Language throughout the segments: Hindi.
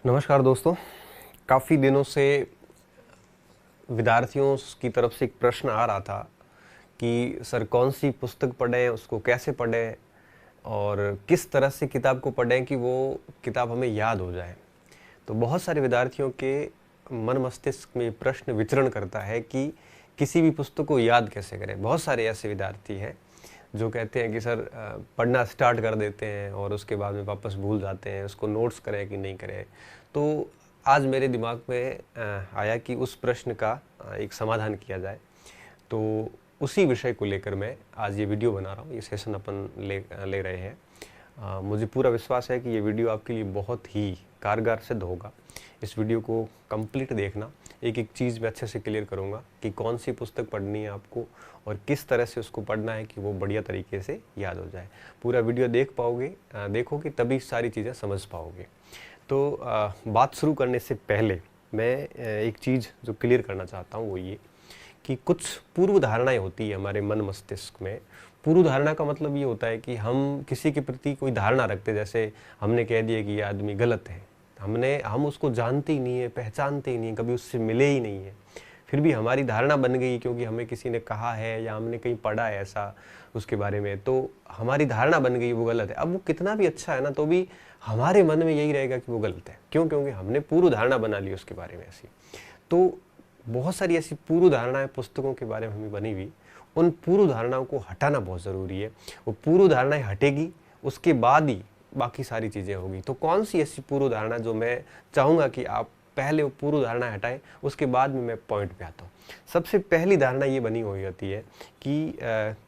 नमस्कार दोस्तों। काफ़ी दिनों से विद्यार्थियों की तरफ से एक प्रश्न आ रहा था कि सर कौन सी पुस्तक पढ़ें, उसको कैसे पढ़ें और किस तरह से किताब को पढ़ें कि वो किताब हमें याद हो जाए। तो बहुत सारे विद्यार्थियों के मन मस्तिष्क में प्रश्न विचरण करता है कि किसी भी पुस्तक को याद कैसे करें। बहुत सारे ऐसे विद्यार्थी हैं जो कहते हैं कि सर पढ़ना स्टार्ट कर देते हैं और उसके बाद में वापस भूल जाते हैं, उसको नोट्स करें कि नहीं करें। तो आज मेरे दिमाग में आया कि उस प्रश्न का एक समाधान किया जाए। तो उसी विषय को लेकर मैं आज ये वीडियो बना रहा हूँ, ये सेशन अपन ले रहे हैं। मुझे पूरा विश्वास है कि ये वीडियो आपके लिए बहुत ही कारगर सिद्ध होगा। इस वीडियो को कंप्लीट देखना, एक एक चीज़ मैं अच्छे से क्लियर करूँगा कि कौन सी पुस्तक पढ़नी है आपको और किस तरह से उसको पढ़ना है कि वो बढ़िया तरीके से याद हो जाए। पूरा वीडियो देखोगे तभी सारी चीज़ें समझ पाओगे। तो बात शुरू करने से पहले मैं एक चीज़ जो क्लियर करना चाहता हूँ वो ये कि कुछ पूर्व धारणाएं होती है हमारे मन मस्तिष्क में। पूर्व धारणा का मतलब ये होता है कि हम किसी के प्रति कोई धारणा रखते, जैसे हमने कह दिया कि ये आदमी गलत है, हम उसको जानते ही नहीं है, पहचानते ही नहीं, कभी उससे मिले ही नहीं है, फिर भी हमारी धारणा बन गई क्योंकि हमें किसी ने कहा है या हमने कहीं पढ़ा है ऐसा उसके बारे में, तो हमारी धारणा बन गई वो गलत है। अब वो कितना भी अच्छा है ना, तो भी हमारे मन में यही रहेगा कि वो गलत है। क्यों? क्योंकि हमने पूर्व धारणा बना ली उसके बारे में ऐसी। तो बहुत सारी ऐसी पूर्व धारणाएं पुस्तकों के बारे में हमें बनी हुई, उन पूर्व धारणाओं को हटाना बहुत ज़रूरी है। वो पूर्व धारणाएं हटेगी, उसके बाद ही बाकी सारी चीज़ें होगी। तो कौन सी ऐसी पूर्व धारणा जो मैं चाहूँगा कि आप पहले वो पूर्व धारणा हटाएं, उसके बाद में मैं पॉइंट पे आता हूँ। सबसे पहली धारणा ये बनी हुई होती है कि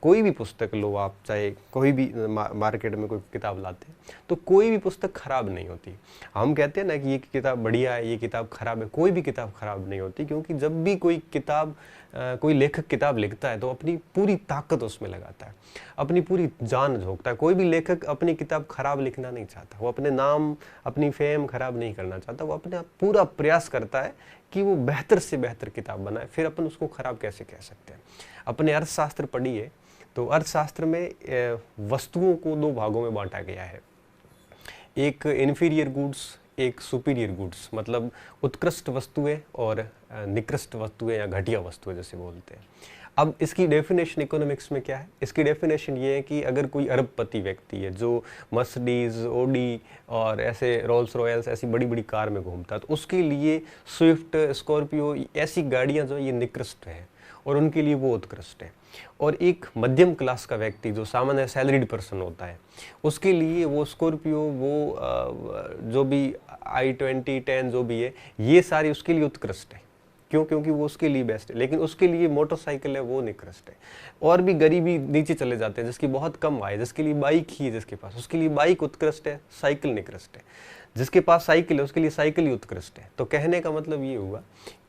कोई भी पुस्तक लो आप, चाहे कोई भी मार्केट में कोई किताब लाते हैं तो कोई भी पुस्तक खराब नहीं होती। हम कहते हैं ना कि ये किताब बढ़िया है, ये किताब खराब है। कोई भी किताब खराब नहीं होती, क्योंकि जब भी कोई लेखक किताब लिखता है तो अपनी पूरी ताकत उसमें लगाता है, अपनी पूरी जान झोंकता है। कोई भी लेखक अपनी किताब खराब लिखना नहीं चाहता, वो अपने नाम अपनी फेम खराब नहीं करना चाहता। वो अपने पूरा प्रयास करता है कि वो बेहतर से बेहतर किताब बनाए। फिर अपन उसको खराब कैसे कह सकते हैं? अपने अर्थशास्त्र पढ़िए तो अर्थशास्त्र में वस्तुओं को दो भागों में बांटा गया है, एक इन्फीरियर गुड्स, एक सुपीरियर गुड्स, मतलब उत्कृष्ट वस्तुएं और निकृष्ट वस्तुएं या घटिया वस्तुएं जैसे बोलते हैं। अब इसकी डेफिनेशन इकोनॉमिक्स में क्या है? इसकी डेफिनेशन ये है कि अगर कोई अरबपति व्यक्ति है जो मर्सिडीज, ऑडी और ऐसे रोल्स रॉयल्स ऐसी बड़ी बड़ी कार में घूमता है, तो उसके लिए स्विफ्ट, स्कॉर्पियो ऐसी गाड़ियां जो ये निकृष्ट है और उनके लिए वो उत्कृष्ट है। और एक मध्यम क्लास का व्यक्ति जो सामान्य सैलरीड पर्सन होता है, उसके लिए वो स्कॉर्पियो, वो जो भी i20, 10 जो भी है, ये सारी उसके लिए उत्कृष्ट है। क्यों? क्योंकि वो उसके लिए बेस्ट है। लेकिन उसके लिए मोटरसाइकिल है वो निकृष्ट है। और भी गरीबी नीचे चले जाते हैं, जिसकी बहुत कम आय, जिसके लिए बाइक ही है, जिसके पास, उसके लिए बाइक उत्कृष्ट है, साइकिल निकृष्ट है। जिसके पास साइकिल है उसके लिए साइकिल ही उत्कृष्ट है। तो कहने का मतलब ये हुआ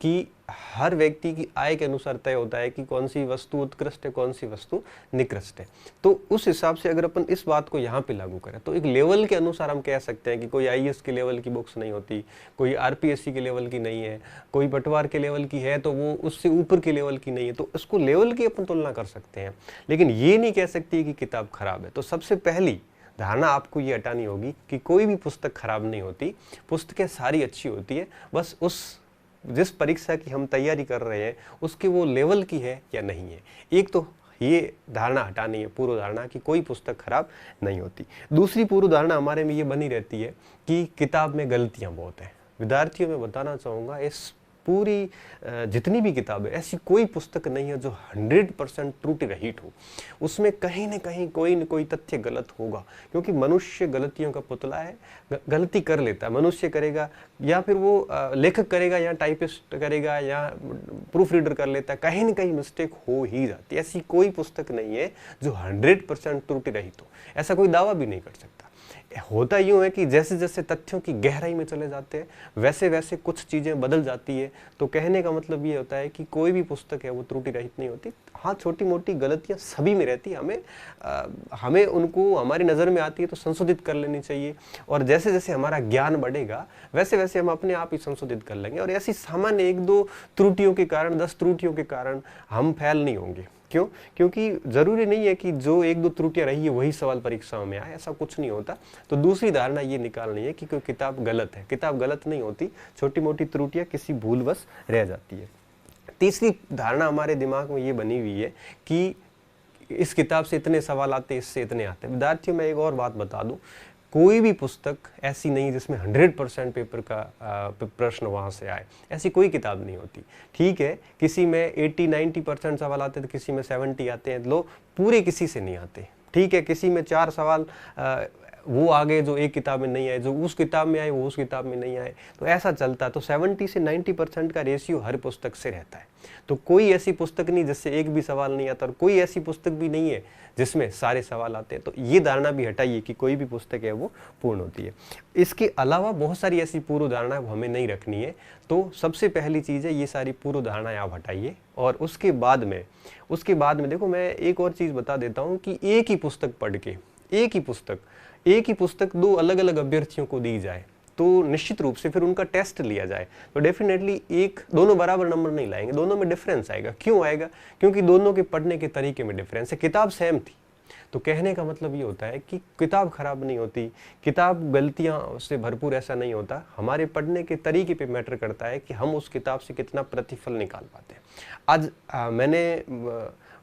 कि हर व्यक्ति की आय के अनुसार तय होता है कि कौन सी वस्तु उत्कृष्ट है, कौन सी वस्तु निकृष्ट है। तो उस हिसाब से अगर अपन इस बात को यहाँ पे लागू करें तो एक लेवल के अनुसार हम कह सकते हैं कि कोई आईएएस के लेवल की बुक्स नहीं होती, कोई आरपीएससी के लेवल की नहीं है, कोई पटवार के लेवल की है तो वो उससे ऊपर के लेवल की नहीं है। तो इसको लेवल की अपन तुलना कर सकते हैं, लेकिन ये नहीं कह सकती कि किताब खराब है। तो सबसे पहली धारणा आपको ये हटानी होगी कि कोई भी पुस्तक खराब नहीं होती, पुस्तकें सारी अच्छी होती है। बस जिस परीक्षा की हम तैयारी कर रहे हैं उसके वो लेवल की है या नहीं है। एक तो ये धारणा हटानी है, पूर्व धारणा कि कोई पुस्तक खराब नहीं होती। दूसरी पूर्व धारणा हमारे में ये बनी रहती है कि किताब में गलतियां बहुत हैं। विद्यार्थियों में बताना चाहूँगा, इस पूरी जितनी भी किताब है, ऐसी कोई पुस्तक नहीं है जो 100% त्रुटि रहित हो। उसमें कहीं न कहीं कोई न कोई तथ्य गलत होगा, क्योंकि मनुष्य गलतियों का पुतला है, गलती कर लेता है। मनुष्य करेगा या फिर वो लेखक करेगा या टाइपिस्ट करेगा या प्रूफ रीडर कर लेता है, कहीं न कहीं मिस्टेक हो ही जाती है। ऐसी कोई पुस्तक नहीं है जो 100% त्रुटि रहित हो, ऐसा कोई दावा भी नहीं कर सकता। होता यूँ है कि जैसे जैसे तथ्यों की गहराई में चले जाते हैं वैसे वैसे कुछ चीज़ें बदल जाती है। तो कहने का मतलब ये होता है कि कोई भी पुस्तक है वो त्रुटि रहित नहीं होती। हाँ, छोटी मोटी गलतियाँ सभी में रहती है, हमें उनको हमारी नज़र में आती है तो संशोधित कर लेनी चाहिए। और जैसे जैसे हमारा ज्ञान बढ़ेगा वैसे वैसे हम अपने आप ही संशोधित कर लेंगे। और ऐसी सामान्य 1-2 त्रुटियों के कारण, 10 त्रुटियों के कारण हम फेल नहीं होंगे। क्यों? क्योंकि ज़रूरी नहीं है कि जो 1-2 त्रुटियाँ रही है वही सवाल परीक्षाओं में आए, ऐसा कुछ नहीं होता। तो दूसरी धारणा ये निकालनी है कि कोई किताब गलत है। किताब गलत नहीं होती, छोटी-मोटी त्रुटियाँ किसी भूलवश रह जाती है। तीसरी धारणा हमारे दिमाग में ये बनी हुई है कि इस किताब से इतने सवाल आते, इससे इतने आते हैं। विद्यार्थियों, मैं एक और बात बता दूं, कोई भी पुस्तक ऐसी नहीं जिसमें 100% पेपर का प्रश्न वहाँ से आए, ऐसी कोई किताब नहीं होती। ठीक है, किसी में 80-90% सवाल आते हैं, तो किसी में 70 आते हैं, लो पूरे किसी से नहीं आते। ठीक है, किसी में 4 सवाल वो आ गए जो एक किताब में नहीं आए, जो उस किताब में आए वो उस किताब में नहीं आए, तो ऐसा चलता है। तो 70 से 90% का रेशियो हर पुस्तक से रहता है। तो कोई ऐसी पुस्तक नहीं जिससे एक भी सवाल नहीं आता, और कोई ऐसी पुस्तक भी नहीं है जिसमें सारे सवाल आते हैं। तो ये धारणा भी हटाइए कि कोई भी पुस्तक है वो पूर्ण होती है। इसके अलावा बहुत सारी ऐसी पूर्व धारणाएं हमें नहीं रखनी है। तो सबसे पहली चीज़ है, ये सारी पूर्व धारणाएं आप हटाइए। और उसके बाद में देखो, मैं एक और चीज़ बता देता हूँ कि एक ही पुस्तक पढ़ के, एक ही पुस्तक 2 अलग अलग अभ्यर्थियों को दी जाए तो निश्चित रूप से फिर उनका टेस्ट लिया जाए तो डेफिनेटली दोनों बराबर नंबर नहीं लाएंगे, दोनों में डिफरेंस आएगा। क्यों आएगा? क्योंकि दोनों के पढ़ने के तरीके में डिफरेंस है। किताब सेम थी, तो कहने का मतलब ये होता है कि किताब खराब नहीं होती, किताब गलतियां से भरपूर ऐसा नहीं होता। हमारे पढ़ने के तरीके पे मैटर करता है कि हम उस किताब से कितना प्रतिफल निकाल पाते हैं। आज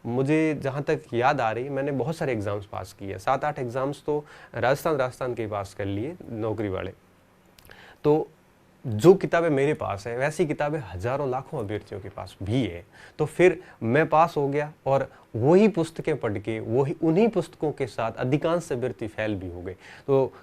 मुझे जहाँ तक याद आ रही, मैंने बहुत सारे एग्ज़ाम्स पास किए, 7-8 एग्ज़ाम्स तो राजस्थान के पास कर लिए, नौकरी वाले। तो जो किताबें मेरे पास है वैसी किताबें हजारों लाखों अभ्यर्थियों के पास भी है। तो फिर मैं पास हो गया और वही पुस्तकें पढ़ के उन्हीं पुस्तकों के साथ अधिकांश अभ्यर्थी फेल भी हो गए।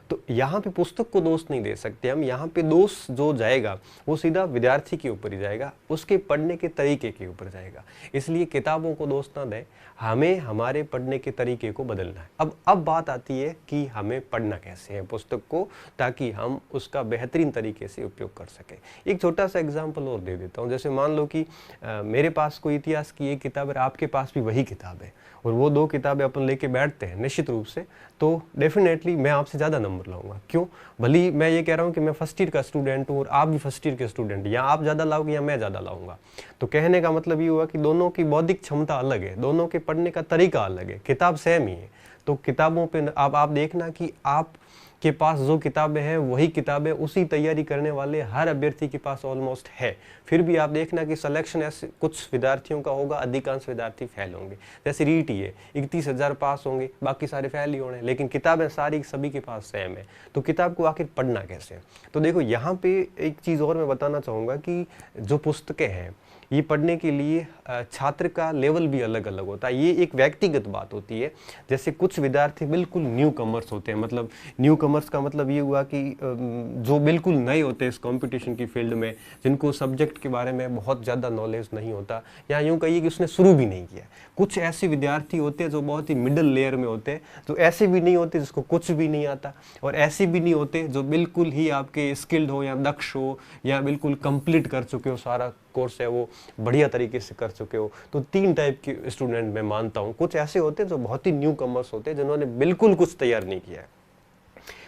तो यहाँ पे पुस्तक को दोष नहीं दे सकते हम। यहाँ पे दोष जो जाएगा वो सीधा विद्यार्थी के ऊपर ही जाएगा, उसके पढ़ने के तरीके के ऊपर जाएगा। इसलिए किताबों को दोष ना दें, हमें हमारे पढ़ने के तरीके को बदलना है। अब बात आती है कि हमें पढ़ना कैसे है पुस्तक को, ताकि हम उसका बेहतरीन तरीके से उपयोग कर सकें। एक छोटा सा एग्जाम्पल और दे देता हूँ। जैसे मान लो कि मेरे पास कोई इतिहास की एक किताब है, आपके पास भी वही किताब है, और वो 2 किताबें अपन लेके बैठते हैं निश्चित रूप से, तो डेफिनेटली मैं आपसे ज़्यादा नंबर लाऊंगा। क्यों? भले ही मैं ये कह रहा हूँ कि मैं फर्स्ट ईयर का स्टूडेंट हूँ और आप भी फर्स्ट ईयर के स्टूडेंट, या आप ज़्यादा लाओगे या मैं ज़्यादा लाऊंगा। तो कहने का मतलब ये हुआ कि दोनों की बौद्धिक क्षमता अलग है, दोनों के पढ़ने का तरीका अलग है, किताब सेम ही है। तो किताबों पे आप देखना कि आप के पास जो किताबें हैं वही किताबें उसी तैयारी करने वाले हर अभ्यर्थी के पास ऑलमोस्ट है। फिर भी आप देखना कि सिलेक्शन ऐसे कुछ विद्यार्थियों का होगा, अधिकांश विद्यार्थी फेल होंगे। जैसे रीट ही है, 31,000 पास होंगे, बाकी सारे फेल ही होने, लेकिन किताबें सारी सभी के पास सेम है। तो किताब को आखिर पढ़ना कैसे? तो देखो, यहाँ पे एक चीज़ और मैं बताना चाहूँगा कि जो पुस्तकें हैं ये पढ़ने के लिए छात्र का लेवल भी अलग अलग होता है। ये एक व्यक्तिगत बात होती है। जैसे कुछ विद्यार्थी बिल्कुल न्यू कमर्स होते हैं, मतलब न्यू कमर्स का मतलब ये हुआ कि जो बिल्कुल नए होते हैं इस कंपटीशन की फील्ड में, जिनको सब्जेक्ट के बारे में बहुत ज़्यादा नॉलेज नहीं होता, या यूँ कहिए कि उसने शुरू भी नहीं किया। कुछ ऐसे विद्यार्थी होते हैं जो बहुत ही मिडिल लेयर में होते हैं, जो ऐसे भी नहीं होते जिसको कुछ भी नहीं आता, और ऐसे भी नहीं होते जो बिल्कुल ही आपके स्किल्ड हो या दक्ष हो या बिल्कुल कंप्लीट कर चुके हो, सारा कोर्स है वो बढ़िया तरीके से कर चुके हो। तो 3 टाइप के स्टूडेंट मैं मानता हूँ। कुछ ऐसे होते हैं जो बहुत ही न्यू कमर्स होते हैं, जिन्होंने बिल्कुल कुछ तैयार नहीं किया है।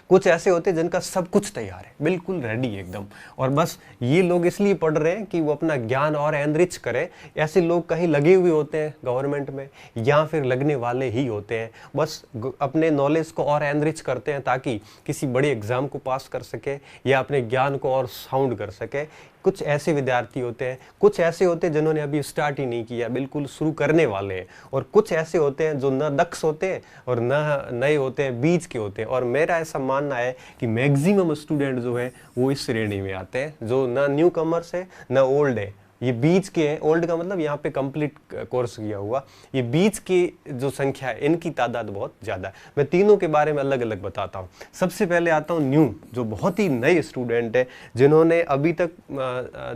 कुछ ऐसे होते हैं जिनका सब कुछ तैयार है, बिल्कुल रेडी एकदम, और बस ये लोग इसलिए पढ़ रहे हैं कि वो अपना ज्ञान और एनरिच करें। ऐसे लोग कहीं लगे हुए होते हैं गवर्नमेंट में, या फिर लगने वाले ही होते हैं, बस अपने नॉलेज को और एनरिच करते हैं ताकि किसी बड़े एग्जाम को पास कर सके या अपने ज्ञान को और साउंड कर सके। कुछ ऐसे विद्यार्थी होते हैं, कुछ ऐसे होते हैं जिन्होंने अभी स्टार्ट ही नहीं किया, बिल्कुल शुरू करने वाले हैं, और कुछ ऐसे होते हैं जो न दक्ष होते हैं और न नए होते हैं, बीच के होते हैं। और मेरा ऐसा मानना है कि मैक्सिमम स्टूडेंट जो है वो इस श्रेणी में आते हैं, जो न न्यू कमर्स है न ओल्ड है, ये बीच के हैं। ओल्ड का मतलब यहाँ पे कंप्लीट कोर्स किया हुआ, ये बीच की जो संख्या है इनकी तादाद बहुत ज़्यादा है। मैं तीनों के बारे में अलग अलग बताता हूँ। सबसे पहले आता हूँ न्यू, जो बहुत ही नए स्टूडेंट है, जिन्होंने अभी तक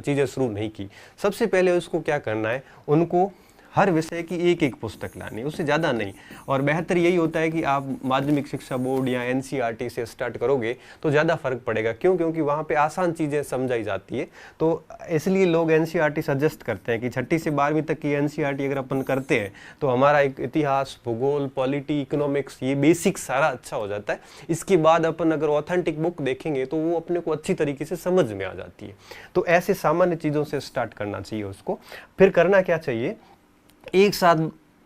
चीज़ें शुरू नहीं की। सबसे पहले उसको क्या करना है, उनको हर विषय की एक एक पुस्तक लानी, उससे ज़्यादा नहीं। और बेहतर यही होता है कि आप माध्यमिक शिक्षा बोर्ड या एनसीईआरटी से स्टार्ट करोगे तो ज़्यादा फर्क पड़ेगा। क्यों? क्योंकि वहाँ पे आसान चीज़ें समझाई जाती है। तो इसलिए लोग एनसीईआरटी सजेस्ट करते हैं कि 6ठी से 12वीं तक की एनसीईआरटी अगर अपन करते हैं तो हमारा एक इतिहास, भूगोल, पॉलिटी, इकोनॉमिक्स, ये बेसिक सारा अच्छा हो जाता है। इसके बाद अपन अगर ऑथेंटिक बुक देखेंगे तो वो अपने को अच्छी तरीके से समझ में आ जाती है। तो ऐसे सामान्य चीज़ों से स्टार्ट करना चाहिए उसको। फिर करना क्या चाहिए, एक साथ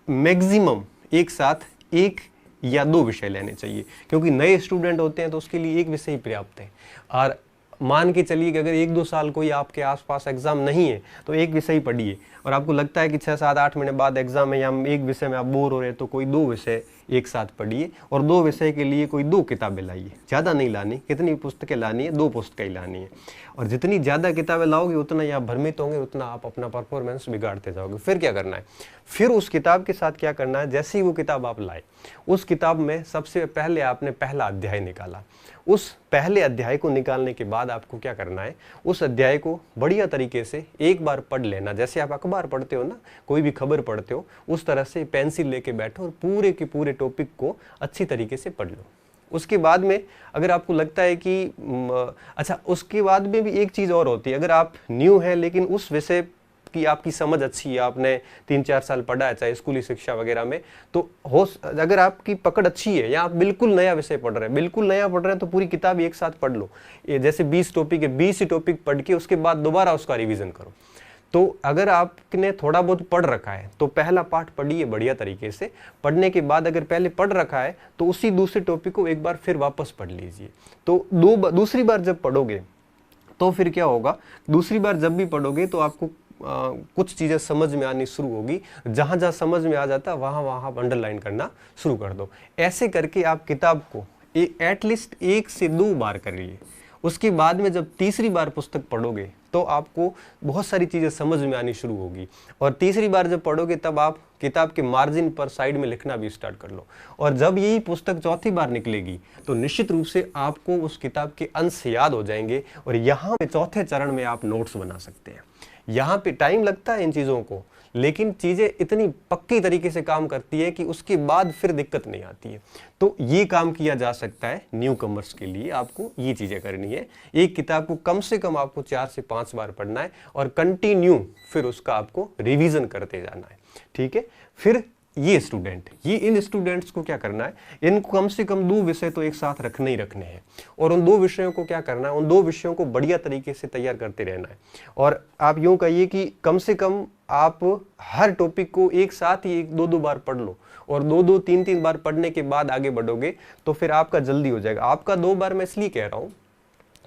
मैक्सिमम एक साथ एक या 2 विषय लेने चाहिए, क्योंकि नए स्टूडेंट होते हैं तो उसके लिए एक विषय ही पर्याप्त है। और मान के चलिए कि अगर 1-2 साल कोई आपके आसपास एग्जाम नहीं है तो एक विषय ही पढ़िए, और आपको लगता है कि 6-7-8 महीने बाद एग्जाम है या एक विषय में आप बोर हो रहे हैं तो कोई 2 विषय एक साथ पढ़िए, और 2 विषय के लिए कोई 2 किताबें लाइए। ज़्यादा नहीं लानी, कितनी पुस्तकें लानी है, 2 पुस्तकें ही लानी है। और जितनी ज़्यादा किताबें लाओगे उतना ही आप भ्रमित होंगे, उतना आप अपना परफॉर्मेंस बिगाड़ते जाओगे। फिर क्या करना है, फिर उस किताब के साथ क्या करना है, जैसे ही वो किताब आप लाए, उस किताब में सबसे पहले आपने पहला अध्याय निकाला। उस पहले अध्याय को निकालने के बाद आपको क्या करना है, उस अध्याय को बढ़िया तरीके से एक बार पढ़ लेना। जैसे आप अखबार पढ़ते हो ना, कोई भी खबर पढ़ते हो, उस तरह से पेंसिल लेके बैठो और पूरे के पूरे टॉपिक को अच्छी तरीके से पढ़ लो। उसके बाद में अगर आपको लगता है कि अच्छा, उसके बाद में भी एक चीज़ और होती है, अगर आप न्यू हैं लेकिन उस विषय की आपकी समझ अच्छी है, आपने 3-4 साल पढ़ा है चाहे स्कूली शिक्षा वगैरह में, तो अगर आपकी पकड़ अच्छी है या आप बिल्कुल नया विषय पढ़ रहे हैं, बिल्कुल नया पढ़ रहे हैं, तो पूरी किताब एक साथ पढ़ लो। ये जैसे 20 टॉपिक है, 20 ही टॉपिक पढ़ के उसके बाद दोबारा उसका रिवीजन करो। तो अगर आपने थोड़ा बहुत पढ़ रखा है तो पहला पार्ट पढ़िए बढ़िया तरीके से। पढ़ने के बाद अगर पहले पढ़ रखा है तो उसी दूसरे टॉपिक को एक बार फिर वापस पढ़ लीजिए। तो दूसरी बार जब पढ़ोगे तो फिर क्या होगा, दूसरी बार जब भी पढ़ोगे तो आपको कुछ चीज़ें समझ में आनी शुरू होगी। जहाँ जहाँ समझ में आ जाता है वहाँ वहाँ आप अंडरलाइन करना शुरू कर दो। ऐसे करके आप किताब को एटलीस्ट 1 से 2 बार करिए। उसके बाद में जब तीसरी बार पुस्तक पढ़ोगे तो आपको बहुत सारी चीज़ें समझ में आनी शुरू होगी, और तीसरी बार जब पढ़ोगे तब आप किताब के मार्जिन पर साइड में लिखना भी स्टार्ट कर लो। और जब यही पुस्तक चौथी बार निकलेगी तो निश्चित रूप से आपको उस किताब के अंश याद हो जाएंगे, और यहाँ पे चौथे चरण में आप नोट्स बना सकते हैं। यहाँ पे टाइम लगता है इन चीज़ों को, लेकिन चीज़ें इतनी पक्की तरीके से काम करती है कि उसके बाद फिर दिक्कत नहीं आती है। तो ये काम किया जा सकता है न्यू कमर्स के लिए। आपको ये चीज़ें करनी है, एक किताब को कम से कम आपको 4 से 5 बार पढ़ना है और कंटिन्यू फिर उसका आपको रिवीजन करते जाना है। ठीक है, फिर इन स्टूडेंट्स को क्या करना है, इनको कम से कम 2 विषय तो एक साथ रखने ही रखने हैं, और उन 2 विषयों को क्या करना है, उन 2 विषयों को बढ़िया तरीके से तैयार करते रहना है। और आप यूं कहिए कि कम से कम आप हर टॉपिक को एक साथ ही 1-2 बार पढ़ लो, और 2-2, 3-3 बार पढ़ने के बाद आगे बढ़ोगे तो फिर आपका जल्दी हो जाएगा। आपका 2 बार मैं इसलिए कह रहा हूँ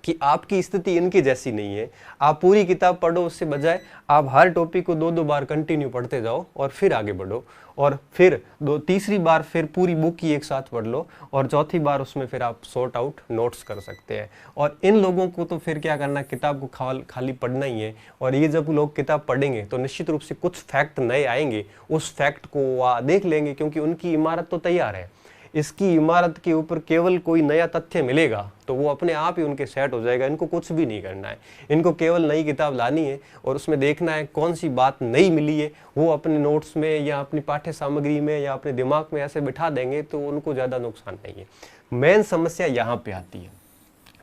कि आपकी स्थिति इनकी जैसी नहीं है। आप पूरी किताब पढ़ो, उससे बजाय आप हर टॉपिक को 2-2 बार कंटिन्यू पढ़ते जाओ और फिर आगे बढ़ो, और फिर तीसरी बार फिर पूरी बुक ही एक साथ पढ़ लो, और चौथी बार उसमें फिर आप सॉर्ट आउट नोट्स कर सकते हैं। और इन लोगों को तो फिर क्या करना, किताब को खाली पढ़ना ही है, और ये जब लोग किताब पढ़ेंगे तो निश्चित रूप से कुछ फैक्ट नए आएंगे, उस फैक्ट को देख लेंगे, क्योंकि उनकी इमारत तो तैयार है। इसकी इमारत के ऊपर केवल कोई नया तथ्य मिलेगा तो वो अपने आप ही उनके सेट हो जाएगा। इनको कुछ भी नहीं करना है, इनको केवल नई किताब लानी है और उसमें देखना है कौन सी बात नई मिली है, वो अपने नोट्स में या अपनी पाठ्य सामग्री में या अपने दिमाग में ऐसे बिठा देंगे तो उनको ज़्यादा नुकसान नहीं है। मेन समस्या यहाँ पे आती है।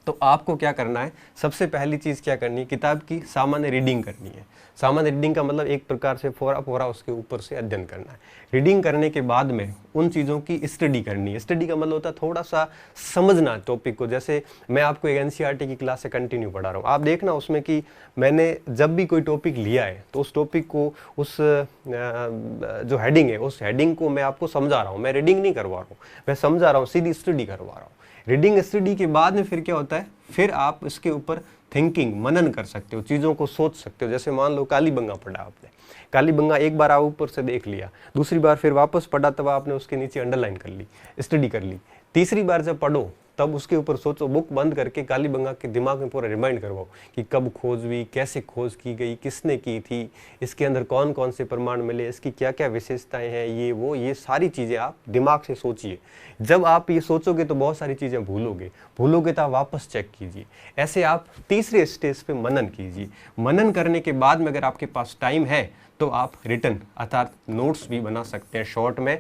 तो आपको क्या करना है, सबसे पहली चीज़ क्या करनी है, किताब की सामान्य रीडिंग करनी है। सामान्य रीडिंग का मतलब एक प्रकार से फोरा उसके ऊपर से अध्ययन करना है। रीडिंग करने के बाद में उन चीज़ों की स्टडी करनी है। स्टडी का मतलब होता है थोड़ा सा समझना टॉपिक को। जैसे मैं आपको एक एनसीईआरटी की क्लास से कंटिन्यू पढ़ा रहा हूँ, आप देखना उसमें कि मैंने जब भी कोई टॉपिक लिया है तो उस टॉपिक को, उस जो हेडिंग है उस हेडिंग को मैं आपको समझा रहा हूँ। मैं रीडिंग नहीं करवा रहा हूँ, मैं समझा रहा हूँ, सीधी स्टडी करवा रहा हूँ। रीडिंग स्टडी के बाद में फिर क्या होता है, फिर आप इसके ऊपर थिंकिंग, मनन कर सकते हो, चीज़ों को सोच सकते हो। जैसे मान लो कालीबंगा पढ़ा आपने, कालीबंगा एक बार आप ऊपर से देख लिया, दूसरी बार फिर वापस पढ़ा तब आपने उसके नीचे अंडरलाइन कर ली, स्टडी कर ली। तीसरी बार जब पढ़ो तब उसके ऊपर सोचो, बुक बंद करके कालीबंगा के दिमाग में पूरा रिमाइंड करवाओ कि कब खोज हुई, कैसे खोज की गई, किसने की थी, इसके अंदर कौन कौन से प्रमाण मिले, इसकी क्या क्या विशेषताएं हैं, ये सारी चीज़ें आप दिमाग से सोचिए। जब आप ये सोचोगे तो बहुत सारी चीज़ें भूलोगे तो आप वापस चेक कीजिए। ऐसे आप तीसरे स्टेज पे मनन कीजिए। मनन करने के बाद में अगर आपके पास टाइम है तो आप रिटन अर्थात नोट्स भी बना सकते हैं शॉर्ट में।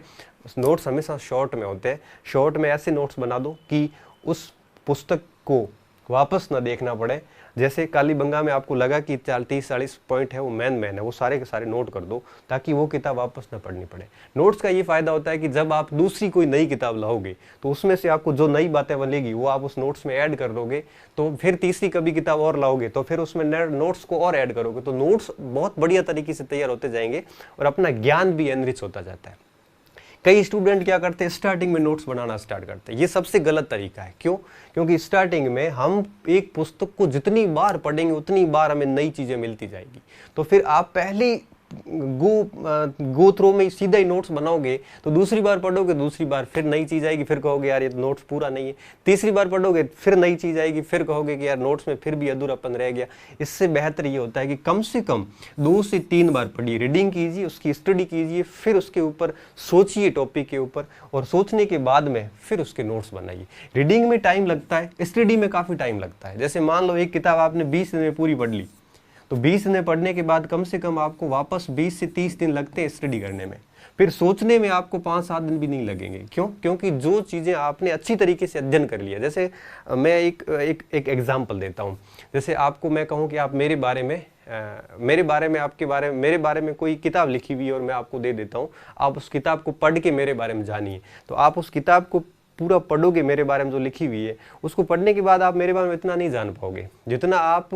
नोट्स हमेशा शॉर्ट में होते हैं। शॉर्ट में ऐसे नोट्स बना दो कि उस पुस्तक को वापस ना देखना पड़े, जैसे कालीबंगा में आपको लगा कि 30-40 पॉइंट है वो मेन है, वो सारे के सारे नोट कर दो ताकि वो किताब वापस ना पढ़नी पड़े। नोट्स का ये फायदा होता है कि जब आप दूसरी कोई नई किताब लाओगे तो उसमें से आपको जो नई बातें मिलेगी वो आप उस नोट्स में ऐड कर दोगे, तो फिर तीसरी कभी किताब और लाओगे तो फिर उसमें नोट्स को और ऐड करोगे, तो नोट्स बहुत बढ़िया तरीके से तैयार होते जाएंगे और अपना ज्ञान भी एनरिच होता जाता है। कई स्टूडेंट क्या करते हैं, स्टार्टिंग में नोट्स बनाना स्टार्ट करते हैं। ये सबसे गलत तरीका है। क्यों? क्योंकि स्टार्टिंग में हम एक पुस्तक को जितनी बार पढ़ेंगे उतनी बार हमें नई चीजें मिलती जाएगी, तो फिर आप पहले गो थ्रो में सीधा ही नोट्स बनाओगे तो दूसरी बार पढ़ोगे, दूसरी बार फिर नई चीज आएगी, फिर कहोगे यार ये नोट्स पूरा नहीं है। तीसरी बार पढ़ोगे फिर नई चीज आएगी, फिर कहोगे कि यार नोट्स में फिर भी अधूरापन रह गया। इससे बेहतर ये होता है कि कम से कम 2 से 3 बार पढ़िए, रीडिंग कीजिए, उसकी स्टडी कीजिए, फिर उसके ऊपर सोचिए टॉपिक के ऊपर, और सोचने के बाद में फिर उसके नोट्स बनाइए। रीडिंग में टाइम लगता है, स्टडी में काफी टाइम लगता है। जैसे मान लो एक किताब आपने 20 दिन में पूरी पढ़ ली, तो 20 दिन पढ़ने के बाद कम से कम आपको वापस 20 से 30 दिन लगते हैं स्टडी करने में। फिर सोचने में आपको 5-7 दिन भी नहीं लगेंगे। क्यों? क्योंकि जो चीज़ें आपने अच्छी तरीके से अध्ययन कर लिया। जैसे मैं एक एग्जाम्पल देता हूँ। जैसे आपको मैं कहूँ कि आप मेरे बारे में कोई किताब लिखी हुई है और मैं आपको दे देता हूँ, आप उस किताब को पढ़ के मेरे बारे में जानिए। तो आप उस किताब को पूरा पढ़ोगे, मेरे बारे में जो लिखी हुई है, उसको पढ़ने के बाद आप मेरे बारे में इतना नहीं जान पाओगे जितना आप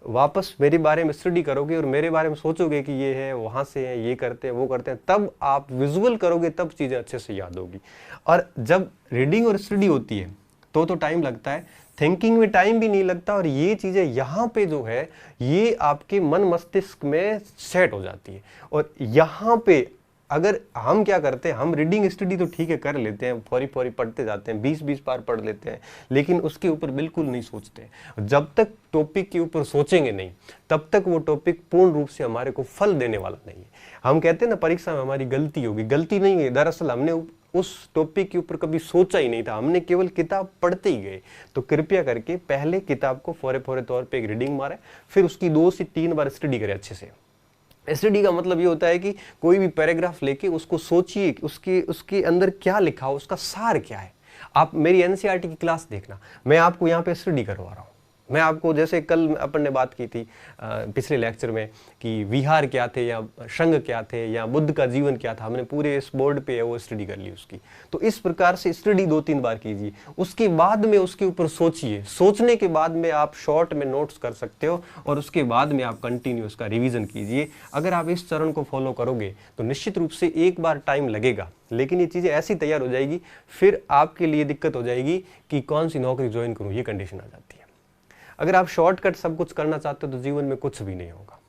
वापस मेरे बारे में स्टडी करोगे और मेरे बारे में सोचोगे कि ये है, वहाँ से है, ये करते हैं, वो करते हैं, तब आप विजुअल करोगे, तब चीज़ें अच्छे से याद होगी। और जब रीडिंग और स्टडी होती है तो टाइम लगता है, थिंकिंग में टाइम भी नहीं लगता, और ये चीज़ें यहाँ पे जो है ये आपके मन मस्तिष्क में सेट हो जाती है। और यहाँ पे अगर हम क्या करते हैं, हम रीडिंग स्टडी तो ठीक है कर लेते हैं, फौरी फौरी पढ़ते जाते हैं, 20-20 बार पढ़ लेते हैं, लेकिन उसके ऊपर बिल्कुल नहीं सोचते। जब तक टॉपिक के ऊपर सोचेंगे नहीं तब तक वो टॉपिक पूर्ण रूप से हमारे को फल देने वाला नहीं है। हम कहते हैं ना परीक्षा में हमारी गलती होगी, गलती नहीं है, दरअसल हमने उस टॉपिक के ऊपर कभी सोचा ही नहीं था, हमने केवल किताब पढ़ते ही गए। तो कृपया करके पहले किताब को फौरे फौरे तौर पर एक रीडिंग मारे, फिर उसकी 2 से 3 बार स्टडी करें अच्छे से। स्टडी का मतलब ये होता है कि कोई भी पैराग्राफ लेके उसको सोचिए कि उसके अंदर क्या लिखा हो, उसका सार क्या है। आप मेरी एनसीईआरटी की क्लास देखना, मैं आपको यहाँ पे स्टडी करवा रहा हूँ। मैं आपको, जैसे कल अपन ने बात की थी पिछले लेक्चर में कि विहार क्या थे या संघ क्या थे या बुद्ध का जीवन क्या था, हमने पूरे इस बोर्ड पे है वो स्टडी कर ली उसकी। तो इस प्रकार से स्टडी 2-3 बार कीजिए, उसके बाद में उसके ऊपर सोचिए, सोचने के बाद में आप शॉर्ट में नोट्स कर सकते हो, और उसके बाद में आप कंटिन्यू उसका रिविजन कीजिए। अगर आप इस चरण को फॉलो करोगे तो निश्चित रूप से एक बार टाइम लगेगा, लेकिन ये चीज़ें ऐसी तैयार हो जाएगी, फिर आपके लिए दिक्कत हो जाएगी कि कौन सी नौकरी ज्वाइन करूँ, ये कंडीशन आ जाती है। अगर आप शॉर्टकट सब कुछ करना चाहते हो तो जीवन में कुछ भी नहीं होगा।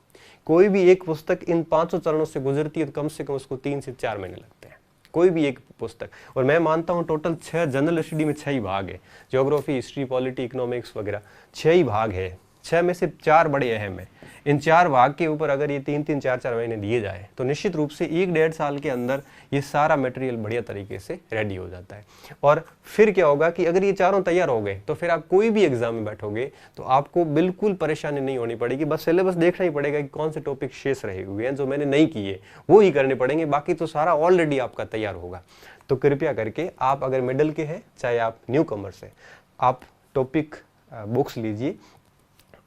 कोई भी एक पुस्तक इन 5 चरणों से गुजरती है तो कम से कम उसको 3 से 4 महीने लगते हैं, कोई भी एक पुस्तक। और मैं मानता हूँ टोटल 6 जनरल स्टडी में 6 ही भाग है, ज्योग्राफी, हिस्ट्री, पॉलिटी, इकोनॉमिक्स वगैरह 6 ही भाग है। 6 में से 4 बड़े अहम है। इन 4 भाग के ऊपर अगर ये 3-3, 4-4 महीने दिए जाए तो निश्चित रूप से 1-1.5 साल के अंदर ये सारा मटेरियल बढ़िया तरीके से रेडी हो जाता है। और फिर क्या होगा कि अगर ये चारों तैयार हो गए तो फिर आप कोई भी एग्जाम में बैठोगे तो आपको बिल्कुल परेशानी नहीं होनी पड़ेगी। बस सिलेबस देखना ही पड़ेगा कि कौन से टॉपिक शेष रहे हुए हैं जो मैंने नहीं किए, वो ही करने पड़ेंगे, बाकी तो सारा ऑलरेडी आपका तैयार होगा। तो कृपया करके आप अगर मिडिल के हैं चाहे आप न्यू कमर्स हैं, आप टॉपिक बुक्स लीजिए।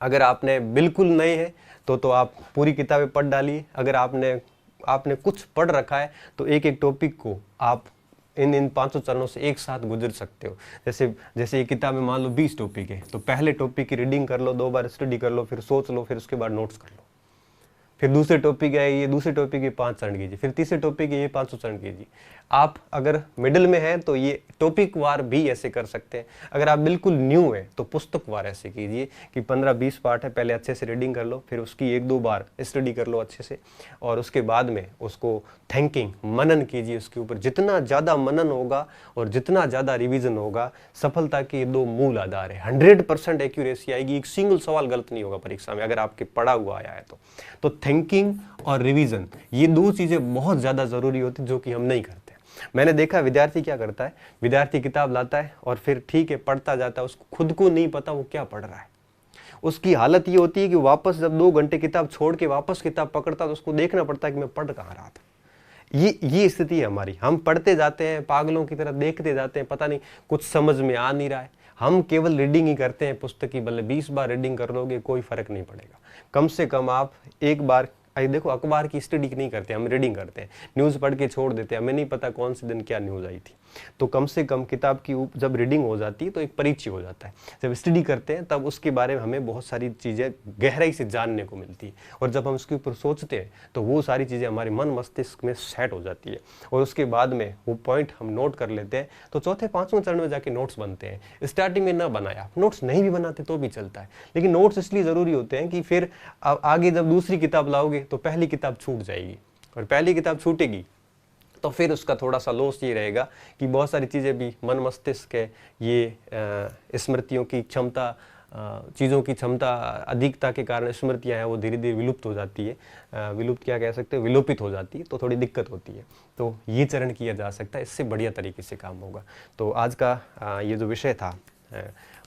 अगर आपने बिल्कुल नए हैं तो आप पूरी किताबें पढ़ डालिए। अगर आपने कुछ पढ़ रखा है तो एक एक टॉपिक को आप इन 5 चरणों से एक साथ गुजर सकते हो। जैसे ये किताब में मान लो 20 टॉपिक है, तो पहले टॉपिक की रीडिंग कर लो, 2 बार स्टडी कर लो, फिर सोच लो, फिर उसके बाद नोट्स कर लो। फिर दूसरे टॉपिक है, ये दूसरे टॉपिक के 5 चरण कीजिए, फिर तीसरे टॉपिक के ये 5 चरण कीजिए। आप अगर मिडिल में हैं तो ये टॉपिक वार भी ऐसे कर सकते हैं। अगर आप बिल्कुल न्यू है तो पुस्तक वार ऐसे कीजिए कि 15-20 पार्ट है, पहले अच्छे से रीडिंग कर लो, फिर उसकी 1-2 बार स्टडी कर लो अच्छे से, और उसके बाद में उसको थिंकिंग, मनन कीजिए उसके ऊपर। जितना ज़्यादा मनन होगा और जितना ज़्यादा रिविजन होगा, सफलता के 2 मूल आधार है। 100% एक्यूरेसी आएगी, एक सिंगल सवाल गलत नहीं होगा परीक्षा में अगर आपके पढ़ा हुआ आया है तो थिंकिंग और रिवीजन, ये 2 चीजें बहुत ज्यादा जरूरी होती जो कि हम नहीं करते। मैंने देखा विद्यार्थी क्या करता है, विद्यार्थी किताब लाता है और फिर ठीक है पढ़ता जाता है, उसको खुद को नहीं पता वो क्या पढ़ रहा है। उसकी हालत ये होती है कि वापस जब 2 घंटे किताब छोड़ के वापस किताब पकड़ता तो उसको देखना पड़ता है कि मैं पढ़ कहाँ रहा था। ये स्थिति है हमारी। हम पढ़ते जाते हैं, पागलों की तरह देखते जाते हैं, पता नहीं कुछ समझ में आ नहीं रहा है। हम केवल रीडिंग ही करते हैं पुस्तक की, भले 20 बार रीडिंग कर लोगे कोई फर्क नहीं पड़ेगा। कम से कम आप एक बार, देखो अखबार की स्टडी नहीं करते, हम रीडिंग करते हैं, न्यूज़ पढ़ के छोड़ देते हैं, हमें नहीं पता कौन से दिन क्या न्यूज़ आई थी। तो कम से कम किताब की जब रीडिंग हो जाती है तो एक परिचय हो जाता है। जब स्टडी करते हैं तब उसके बारे में हमें बहुत सारी चीज़ें गहराई से जानने को मिलती है, और जब हम उसके ऊपर सोचते हैं तो वो सारी चीज़ें हमारे मन मस्तिष्क में सेट हो जाती है, और उसके बाद में वो पॉइंट हम नोट कर लेते हैं। तो चौथे पाँचवें चरण में जाके नोट्स बनते हैं। स्टार्टिंग में ना बनाया, नोट्स नहीं भी बनाते तो भी चलता है, लेकिन नोट्स इसलिए ज़रूरी होते हैं कि फिर आगे जब दूसरी किताब लाओगे तो पहली किताब छूट जाएगी, और पहली किताब छूटेगी तो फिर उसका थोड़ा सा लॉस ये रहेगा कि बहुत सारी चीज़ें भी मन मस्तिष्क है, ये स्मृतियों की क्षमता, चीज़ों की क्षमता अधिकता के कारण स्मृतियाँ हैं वो धीरे धीरे विलुप्त हो जाती है, विलुप्त क्या कह सकते हैं, विलोपित हो जाती है, तो थोड़ी दिक्कत होती है। तो ये चरण किया जा सकता है, इससे बढ़िया तरीके से काम होगा। तो आज का ये जो विषय था,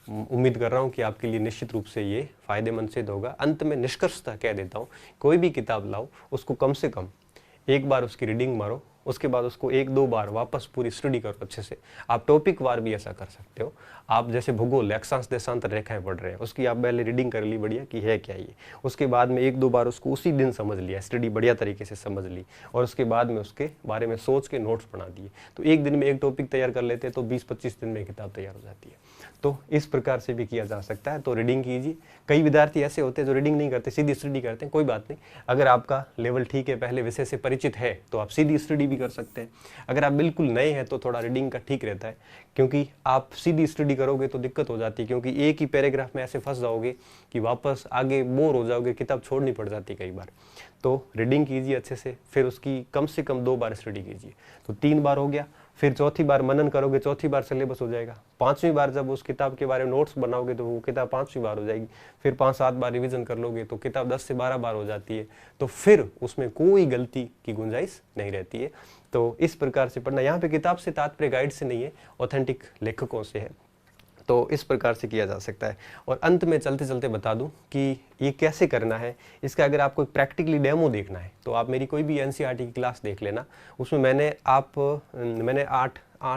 उम्मीद कर रहा हूँ कि आपके लिए निश्चित रूप से ये फ़ायदेमंद सिद्ध होगा। अंत में निष्कर्षतः कह देता हूँ, कोई भी किताब लाओ उसको कम से कम एक बार उसकी रीडिंग मारो, उसके बाद उसको एक दो बार वापस पूरी स्टडी करो अच्छे से। आप टॉपिक वार भी ऐसा कर सकते हो। आप जैसे भूगोल अक्षांश देशांतर रेखाएं पढ़ रहे हैं, उसकी आप पहले रीडिंग कर ली बढ़िया कि है क्या ये, उसके बाद में एक दो बार उसको उसी दिन समझ लिया, स्टडी बढ़िया तरीके से समझ ली, और उसके बाद में उसके बारे में सोच के नोट्स बना दिए। तो एक दिन में एक टॉपिक तैयार कर लेते हैं तो 20-25 दिन में किताब तैयार हो जाती है। तो इस प्रकार से भी किया जा सकता है। तो रीडिंग कीजिए। कई विद्यार्थी ऐसे होते हैं जो रीडिंग नहीं करते, सीधी स्टडी करते हैं। कोई बात नहीं, अगर आपका लेवल ठीक है, पहले विषय से परिचित है, तो आप सीधी स्टडी भी कर सकते हैं। अगर आप बिल्कुल नए हैं तो थोड़ा रीडिंग का ठीक रहता है, क्योंकि आप सीधी स्टडी करोगे तो दिक्कत हो जाती है, क्योंकि एक ही पैराग्राफ में ऐसे फंस जाओगे कि वापस आगे बोर हो जाओगे, किताब छोड़नी पड़ जाती है कई बार। तो रीडिंग कीजिए अच्छे से, फिर उसकी कम से कम 2 बार स्टडी कीजिए, तो 3 बार हो गया। फिर चौथी बार मनन करोगे, चौथी बार सिलेबस हो जाएगा। 5वीं बार जब उस किताब के बारे में नोट्स बनाओगे तो वो किताब 5वीं बार हो जाएगी। फिर 5-7 बार रिवीजन कर लोगे तो किताब 10 से 12 बार हो जाती है। तो फिर उसमें कोई गलती की गुंजाइश नहीं रहती है। तो इस प्रकार से पढ़ना। यहाँ पे किताब से तात्पर्य गाइड से नहीं है, ऑथेंटिक लेखकों से है। तो इस प्रकार से किया जा सकता है। और अंत में चलते चलते बता दूं कि ये कैसे करना है। इसका अगर आपको प्रैक्टिकली डेमो देखना है तो आप मेरी कोई भी एनसीईआरटी की क्लास देख लेना। उसमें मैंने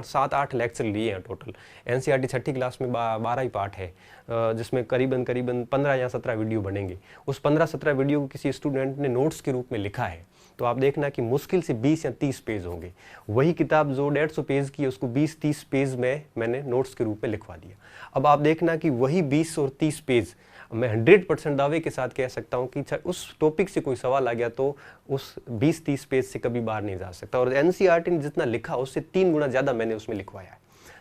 7-8 लेक्चर लिए हैं टोटल। एनसीईआरटी 6ठी क्लास में 12 ही पार्ट है, जिसमें करीबन 15 या 17 वीडियो बनेंगे। उस 15-17 वीडियो को किसी स्टूडेंट ने नोट्स के रूप में लिखा है, तो आप देखना कि मुश्किल से 20 या 30 पेज होंगे। वही किताब जो 150 पेज की है उसको 20-30 पेज में मैंने नोट्स के रूप में लिखवा दिया। अब आप देखना कि वही 20 और 30 पेज मैं 100% दावे के साथ कह सकता हूँ कि उस टॉपिक से कोई सवाल आ गया तो उस 20-30 पेज से कभी बाहर नहीं जा सकता। और एनसीईआरटी ने जितना लिखा उससे 3 गुना ज़्यादा मैंने उसमें लिखवाया है।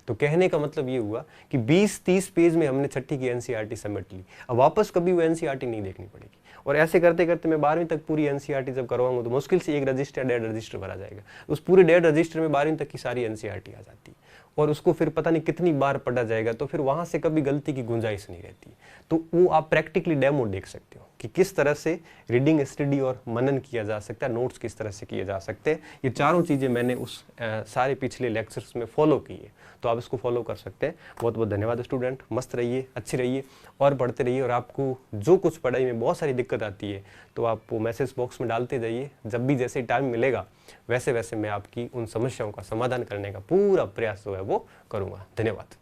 तो कहने का मतलब ये हुआ कि 20-30 पेज में हमने 6ठी की एनसीईआरटी समेट ली। अब वापस कभी वो एनसीईआरटी नहीं देखनी पड़ेगी। और ऐसे करते करते मैं 12वीं तक पूरी एनसीईआरटी जब करवाऊंगा तो मुश्किल से 1 रजिस्टर 1.5 रजिस्टर भरा जाएगा। उस पूरे 1.5 रजिस्टर में 12वीं तक की सारी एनसीईआरटी आ जाती है, और उसको फिर पता नहीं कितनी बार पढ़ा जाएगा, तो फिर वहां से कभी गलती की गुंजाइश नहीं रहती। तो वो आप प्रैक्टिकली डेमो देख सकते हो कि किस तरह से रीडिंग, स्टडी और मनन किया जा सकता है, नोट्स किस तरह से किए जा सकते हैं। ये चारों चीज़ें मैंने उस सारे पिछले लेक्चर्स में फॉलो की है, तो आप इसको फॉलो कर सकते हैं। बहुत बहुत धन्यवाद स्टूडेंट। मस्त रहिए, अच्छे रहिए और पढ़ते रहिए। और आपको जो कुछ पढ़ाई में बहुत सारी दिक्कत आती है तो आप वो मैसेज बॉक्स में डालते जाइए। जब भी जैसे टाइम मिलेगा वैसे वैसे मैं आपकी उन समस्याओं का समाधान करने का पूरा प्रयास जो है वो करूँगा। धन्यवाद।